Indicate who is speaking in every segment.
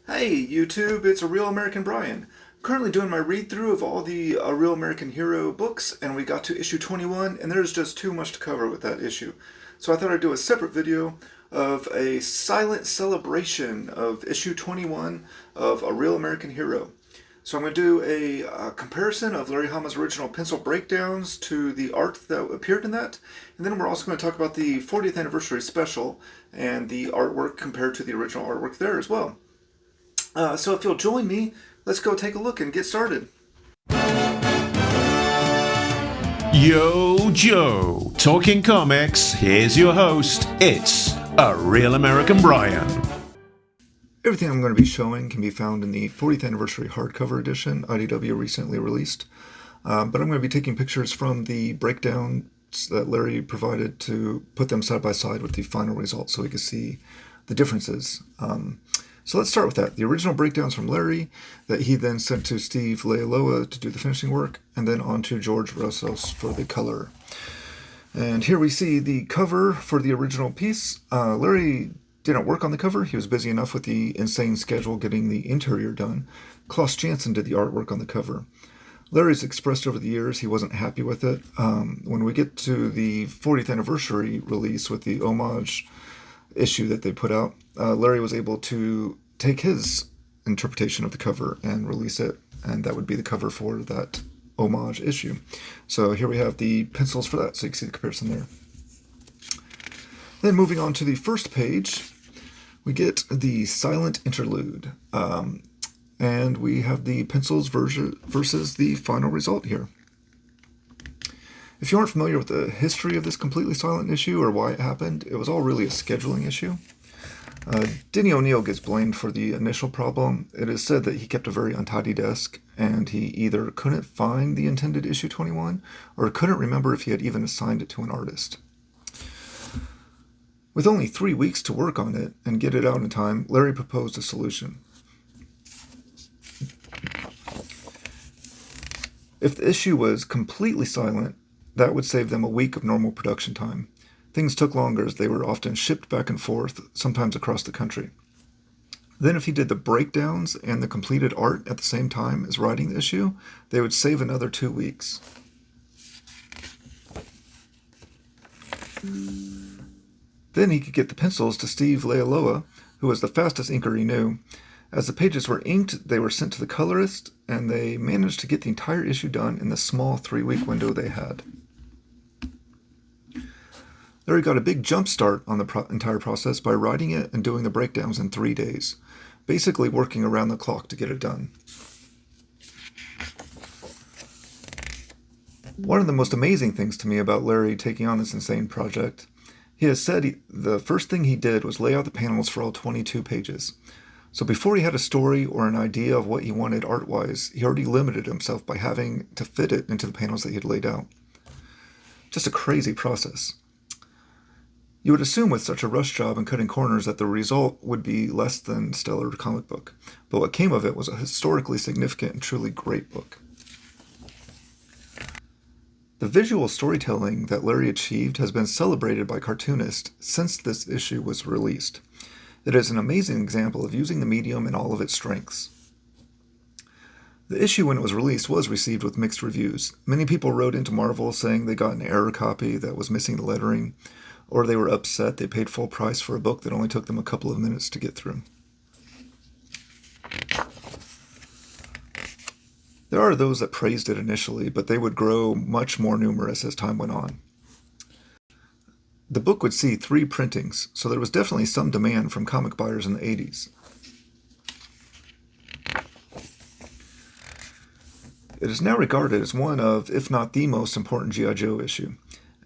Speaker 1: Hey YouTube, it's A Real American Brian. Currently doing my read through of all the Real American Hero books, and we got to issue 21, and there's just too much to cover with that issue. So I thought I'd do a separate video of a silent celebration of issue 21 of A Real American Hero. So I'm going to do a comparison of Larry Hama's original pencil breakdowns to the art that appeared in that. And then we're also going to talk about the 40th anniversary special and the artwork compared to the original artwork there as well. So if you'll join me, let's go take a look and get started.
Speaker 2: Yo, Joe, talking comics. Here's your host. It's A Real American Brian.
Speaker 1: Everything I'm going to be showing can be found in the 40th anniversary hardcover edition IDW recently released. But I'm going to be taking pictures from the breakdowns that Larry provided to put them side by side with the final result so we can see the differences. So let's start with that. The original breakdowns from Larry that he then sent to Steve Leialoha to do the finishing work, and then on to George Rossos for the color. And here we see the cover for the original piece. Larry didn't work on the cover. He was busy enough with the insane schedule getting the interior done. Klaus Janson did the artwork on the cover. Larry's expressed over the years he wasn't happy with it. When we get to the 40th anniversary release with the homage issue that they put out, Larry was able to take his interpretation of the cover and release it, and that would be the cover for that homage issue. So here we have the pencils for that, so you can see the comparison there. Then moving on to the first page, we get the silent interlude, and we have the pencils versus the final result here. If you aren't familiar with the history of this completely silent issue or why it happened, it was all really a scheduling issue. Denny O'Neil gets blamed for the initial problem. It is said that he kept a very untidy desk, and he either couldn't find the intended issue 21 or couldn't remember if he had even assigned it to an artist. With only 3 weeks to work on it and get it out in time, Larry proposed a solution. If the issue was completely silent, that would save them a week of normal production time. Things took longer as they were often shipped back and forth, sometimes across the country. Then if he did the breakdowns and the completed art at the same time as writing the issue, they would save another 2 weeks. Then he could get the pencils to Steve Leialoha, who was the fastest inker he knew. As the pages were inked, they were sent to the colorist, and they managed to get the entire issue done in the small 3-week window they had. Larry got a big jump start on the entire process by writing it and doing the breakdowns in 3 days, basically working around the clock to get it done. One of the most amazing things to me about Larry taking on this insane project, he has said the first thing he did was lay out the panels for all 22 pages. So before he had a story or an idea of what he wanted art-wise, he already limited himself by having to fit it into the panels that he had laid out. Just a crazy process. You would assume with such a rush job and cutting corners that the result would be less than stellar comic book, but what came of it was a historically significant and truly great book. The visual storytelling that Larry achieved has been celebrated by cartoonists since this issue was released. It is an amazing example of using the medium in all of its strengths. The issue when it was released was received with mixed reviews. Many people wrote into Marvel saying they got an error copy that was missing the lettering, or they were upset they paid full price for a book that only took them a couple of minutes to get through. There are those that praised it initially, but they would grow much more numerous as time went on. The book would see 3 printings, so there was definitely some demand from comic buyers in the 80s. It is now regarded as one of, if not the most important G.I. Joe issue,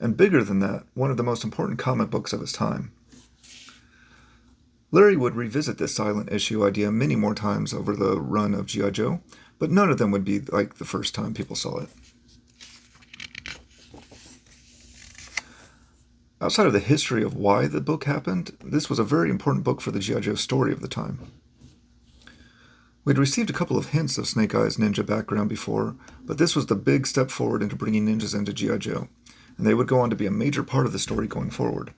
Speaker 1: and bigger than that, one of the most important comic books of its time. Larry would revisit this silent issue idea many more times over the run of G.I. Joe, but none of them would be like the first time people saw it. Outside of the history of why the book happened, this was a very important book for the G.I. Joe story of the time. We'd received a couple of hints of Snake Eye's ninja background before, but this was the big step forward into bringing ninjas into G.I. Joe, and they would go on to be a major part of the story going forward.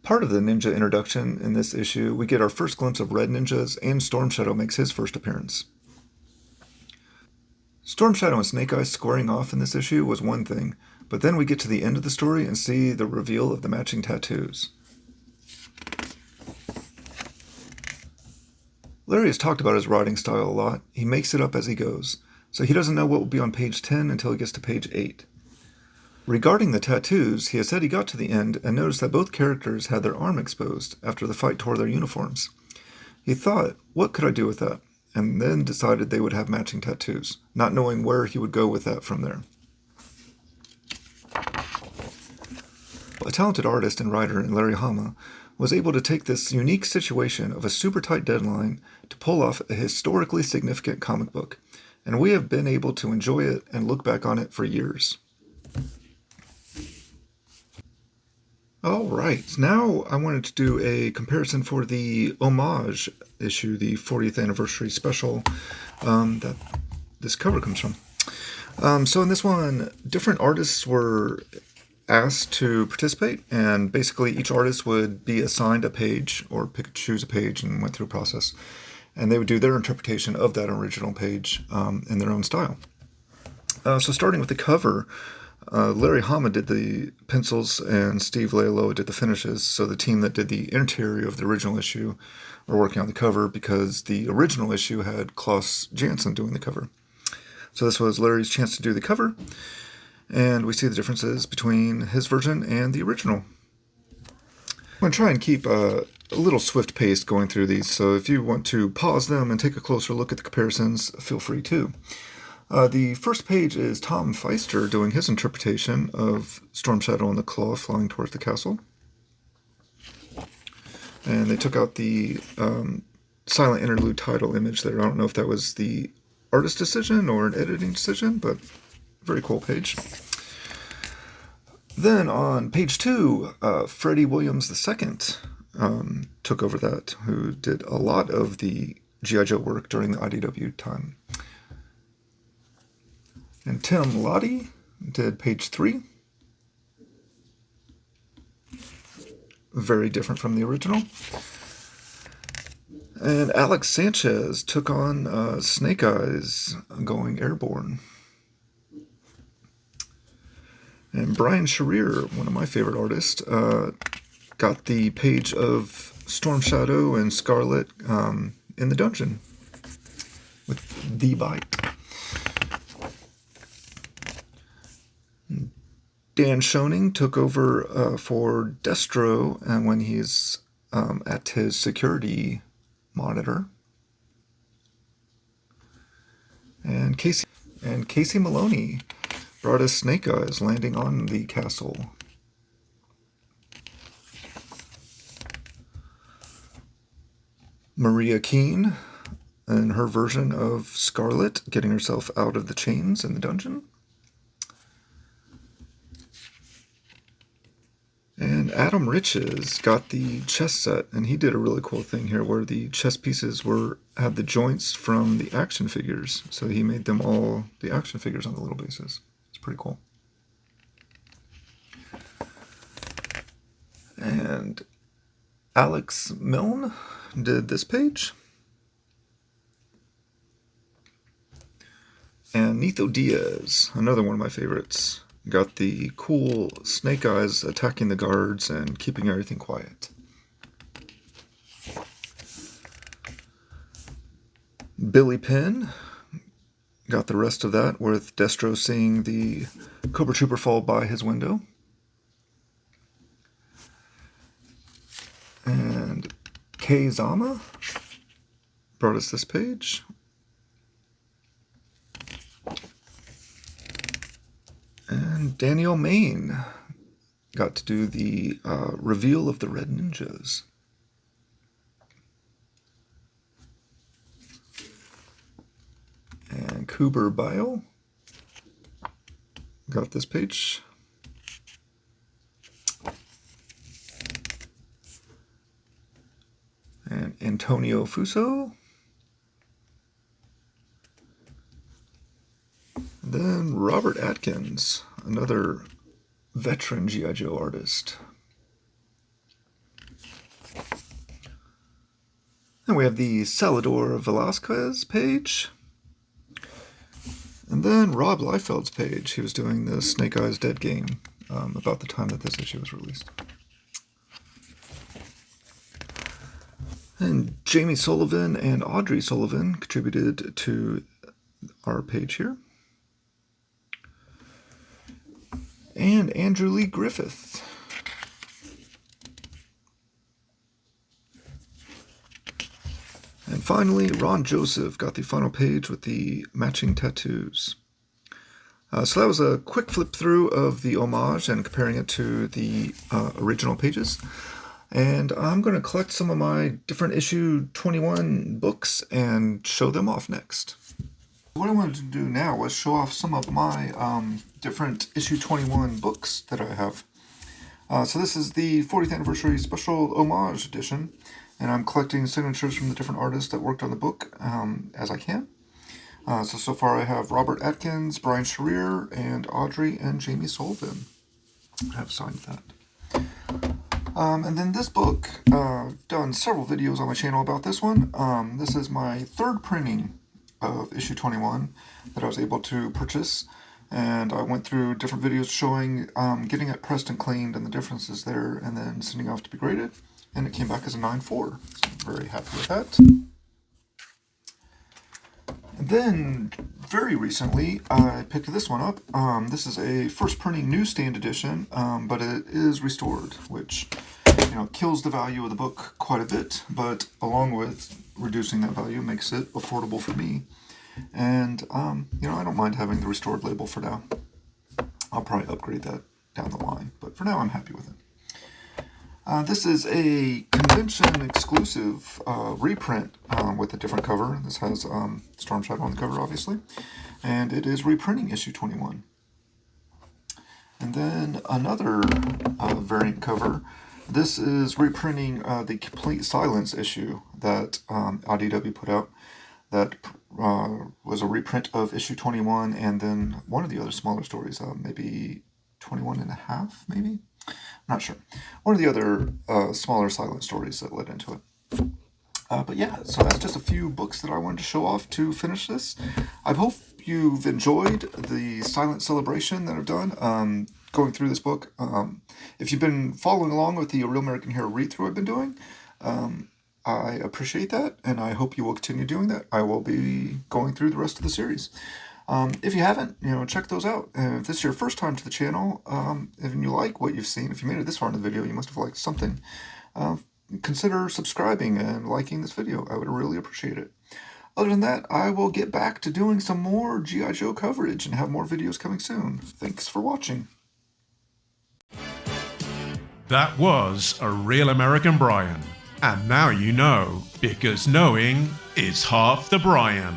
Speaker 1: part of the ninja introduction in this issue, we get our first glimpse of Red Ninjas, and Storm Shadow makes his first appearance. Storm Shadow and Snake Eyes squaring off in this issue was one thing, but then we get to the end of the story and see the reveal of the matching tattoos. Larry has talked about his writing style a lot. He makes it up as he goes, so he doesn't know what will be on page 10 until he gets to page 8. Regarding the tattoos, he has said he got to the end and noticed that both characters had their arm exposed after the fight tore their uniforms. He thought, what could I do with that? And then decided they would have matching tattoos, not knowing where he would go with that from there. A talented artist and writer in Larry Hama was able to take this unique situation of a super tight deadline to pull off a historically significant comic book, and we have been able to enjoy it and look back on it for years. Alright, now I wanted to do a comparison for the homage issue, the 40th anniversary special that this cover comes from. So in this one, different artists were asked to participate, and basically each artist would be assigned a page, or choose a page, and went through a process, and they would do their interpretation of that original page in their own style. So starting with the cover, Larry Hama did the pencils and Steve Leialoha did the finishes, so the team that did the interior of the original issue were working on the cover because the original issue had Klaus Janson doing the cover. So this was Larry's chance to do the cover, and we see the differences between his version and the original. I'm going to try and keep a little swift pace going through these, so if you want to pause them and take a closer look at the comparisons, feel free to. The first page is Tom Feister doing his interpretation of Storm Shadow and the Claw flying towards the castle. And they took out the silent interlude title image there. I don't know if that was the artist decision or an editing decision, but very cool page. Then on page 2, Freddie Williams II took over that, who did a lot of the G.I. Joe work during the IDW time. And Tim Lottie did page 3. Very different from the original. And Alex Sanchez took on Snake Eyes going airborne. And Brian Sharir, one of my favorite artists, got the page of Storm Shadow and Scarlet in the dungeon with the bite. Dan Schoening took over for Destro, and when he's at his security monitor. And Casey Maloney brought us Snake Eyes landing on the castle. Maria Keene and her version of Scarlet getting herself out of the chains in the dungeon. And Adam Riches got the chess set, and he did a really cool thing here where the chess pieces had the joints from the action figures. So he made them all the action figures on the little bases. It's pretty cool. And Alex Milne did this page. And Nitho Diaz, another one of my favorites, got the cool Snake Eyes attacking the guards and keeping everything quiet. Billy Penn got the rest of that with Destro seeing the Cobra Trooper fall by his window. And Kei Zama brought us this page. And Daniel Main got to do the reveal of the Red Ninjas. And Kuber Bio got this page. And Antonio Fuso. Then Robert Atkins, another veteran G.I. Joe artist. And we have the Salvador Velasquez page. And then Rob Liefeld's page. He was doing the Snake Eyes Dead game about the time that this issue was released. And Jamie Sullivan and Audrey Sullivan contributed to our page here. And Andrew Lee Griffith. And finally, Ron Joseph got the final page with the matching tattoos. So that was a quick flip through of the homage and comparing it to the original pages. And I'm going to collect some of my different issue 21 books and show them off next. What I wanted to do now was show off some of my different issue 21 books that I have. So this is the 40th anniversary special homage edition, and I'm collecting signatures from the different artists that worked on the book as I can. So far I have Robert Atkins, Brian Sharir, and Audrey and Jamie Sullivan. I have signed that. And then this book, I've done several videos on my channel about this one. This is my third printing of issue 21 that I was able to purchase. And I went through different videos showing getting it pressed and cleaned and the differences there, and then sending off to be graded. And it came back as a 9.4. So I'm very happy with that. And then, very recently, I picked this one up. This is a first printing newsstand edition, but it is restored, which kills the value of the book quite a bit, but along with reducing that value makes it affordable for me. And, I don't mind having the restored label for now. I'll probably upgrade that down the line, but for now I'm happy with it. This is a convention exclusive reprint with a different cover. This has Storm Shadow on the cover, obviously, and it is reprinting issue 21. And then another variant cover. This is reprinting the Complete Silence issue that IDW put out. That was a reprint of issue 21, and then one of the other smaller stories, maybe 21 and a half, maybe? I'm not sure. One of the other smaller silent stories that led into it. But yeah, so that's just a few books that I wanted to show off to finish this. I hope you've enjoyed the silent celebration that I've done going through this book. If you've been following along with the Real American Hero read-through I've been doing, I appreciate that, and I hope you will continue doing that. I will be going through the rest of the series. If you haven't, check those out. If this is your first time to the channel, if you like what you've seen, if you made it this far in the video, you must have liked something. Consider subscribing and liking this video. I would really appreciate it. Other than that, I will get back to doing some more G.I. Joe coverage and have more videos coming soon. Thanks for watching.
Speaker 2: That was a Real American Brian. And now you know, because knowing is half the Brian.